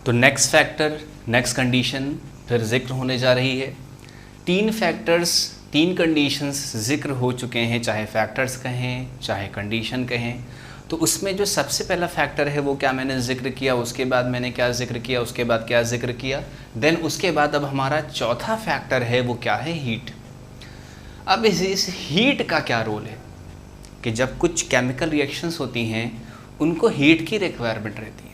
तो next factor, next condition फिर जिक्र होने जा रही है। 3 फैक्टर्स, 3 कंडीशंस जिक्र हो चुके हैं, चाहे फैक्टर्स कहें चाहे कंडीशन कहें। तो उसमें जो सबसे पहला फैक्टर है वो क्या मैंने जिक्र किया, उसके बाद मैंने क्या जिक्र किया, उसके बाद क्या जिक्र किया, देन उसके बाद अब हमारा चौथा फैक्टर है वो क्या है, हीट। अब इस हीट का क्या रोल है कि जब कुछ केमिकल रिएक्शंस होती हैं उनको हीट की रिक्वायरमेंट रहती है।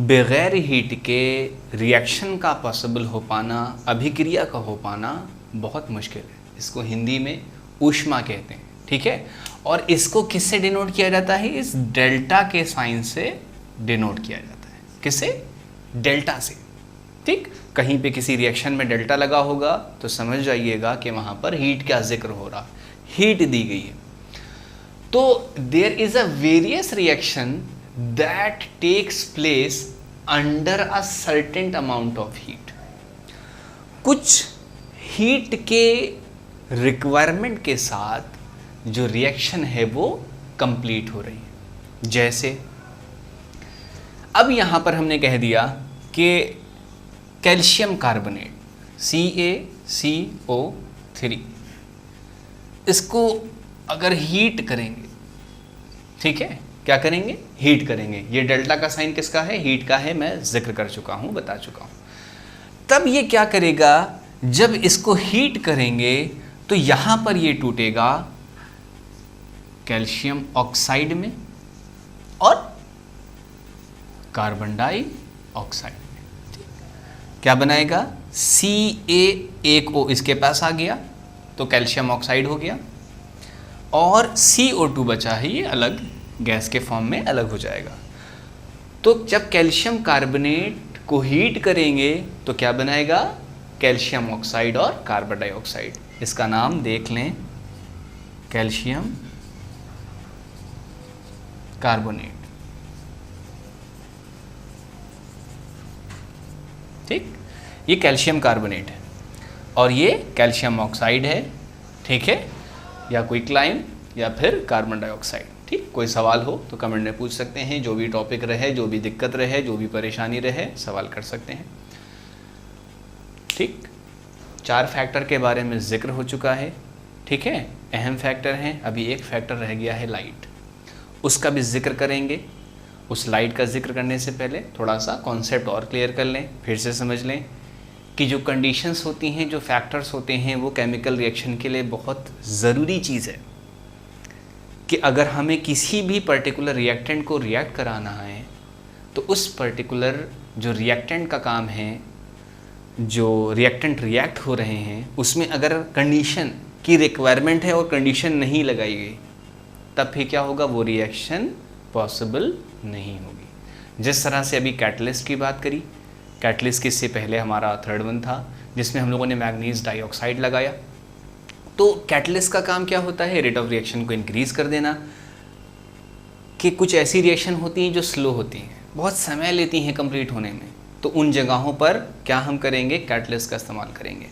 बग़ैर हीट के रिएक्शन का पॉसिबल हो पाना, अभिक्रिया का हो पाना बहुत मुश्किल है। इसको हिंदी में ऊष्मा कहते हैं, ठीक है। और इसको किससे डिनोट किया जाता है, इस डेल्टा के साइन से डिनोट किया जाता है। किससे, डेल्टा से, ठीक। कहीं पे किसी रिएक्शन में डेल्टा लगा होगा तो समझ जाइएगा कि वहाँ पर हीट का जिक्र हो रहा, हीट दी गई है। तो there is a various reaction that takes place under a certain amount of heat. कुछ हीट के रिक्वायरमेंट के साथ जो रिएक्शन है वो कंप्लीट हो रही है। जैसे अब यहां पर हमने कह दिया कि कैल्शियम कार्बोनेट CaCO3, इसको अगर हीट करेंगे, ठीक है, क्या करेंगे, हीट करेंगे। ये डेल्टा का साइन किसका है, हीट का है, मैं जिक्र कर चुका हूं, बता चुका हूं। तब ये क्या करेगा, जब इसको हीट करेंगे तो यहां पर ये टूटेगा कैल्शियम ऑक्साइड में और कार्बन डाइऑक्साइड में। क्या बनाएगा, Ca1O इसके पास आ गया तो कैल्शियम ऑक्साइड हो गया, और CO2 बचा है, ये अलग गैस के फॉर्म में अलग हो जाएगा। तो जब कैल्शियम कार्बोनेट को हीट करेंगे तो क्या बनाएगा, कैल्शियम ऑक्साइड और कार्बन डाइऑक्साइड। इसका नाम देख लें, कैल्शियम कार्बोनेट, ठीक। ये कैल्शियम कार्बोनेट है और ये कैल्शियम ऑक्साइड है, ठीक है, या कोई क्लाइन या फिर कार्बन डाइऑक्साइड, ठीक। कोई सवाल हो तो कमेंट में पूछ सकते हैं, जो भी टॉपिक रहे, जो भी दिक्कत रहे, जो भी परेशानी रहे, सवाल कर सकते हैं, ठीक। 4 फैक्टर के बारे में जिक्र हो चुका है, ठीक है, अहम फैक्टर हैं। अभी एक फैक्टर रह गया है लाइट, उसका भी जिक्र करेंगे। उस लाइट का जिक्र करने से पहले थोड़ा सा कॉन्सेप्ट और क्लियर कर लें, फिर से समझ लें कि जो कंडीशंस होती हैं, जो फैक्टर्स होते हैं, वो केमिकल रिएक्शन के लिए बहुत ज़रूरी चीज़ है। कि अगर हमें किसी भी पर्टिकुलर रिएक्टेंट को रिएक्ट कराना है तो उस पर्टिकुलर जो रिएक्टेंट का काम है, जो रिएक्टेंट रिएक्ट हो रहे हैं, उसमें अगर कंडीशन की रिक्वायरमेंट है और कंडीशन नहीं लगाई गई, तब फिर क्या होगा, वो रिएक्शन पॉसिबल नहीं होगी। जिस तरह से अभी कैटलिस्ट की बात करी, कैटलिस्ट के इससे पहले हमारा थर्ड वन था जिसमें हम लोगों ने मैग्नीज डाइऑक्साइड लगाया। तो कैटलिस्ट का काम क्या होता है, रेट ऑफ रिएक्शन को इंक्रीज़ कर देना। कि कुछ ऐसी रिएक्शन होती हैं जो स्लो होती हैं, बहुत समय लेती हैं कंप्लीट होने में, तो उन जगहों पर क्या हम करेंगे, कैटलिस्ट का इस्तेमाल करेंगे।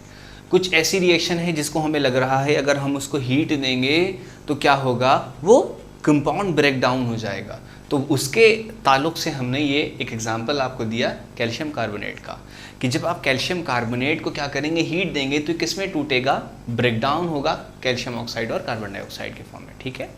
कुछ ऐसी रिएक्शन है जिसको हमें लग रहा है अगर हम उसको हीट देंगे तो क्या होगा, वो कंपाउंड ब्रेक डाउन हो जाएगा, तो उसके ताल्लुक से हमने ये एक एग्जांपल आपको दिया कैल्शियम कार्बोनेट का, कि जब आप कैल्शियम कार्बोनेट को क्या करेंगे, हीट देंगे तो किस में टूटेगा, ब्रेक डाउन होगा कैल्शियम ऑक्साइड और कार्बन डाइऑक्साइड के फॉर्म में, ठीक है।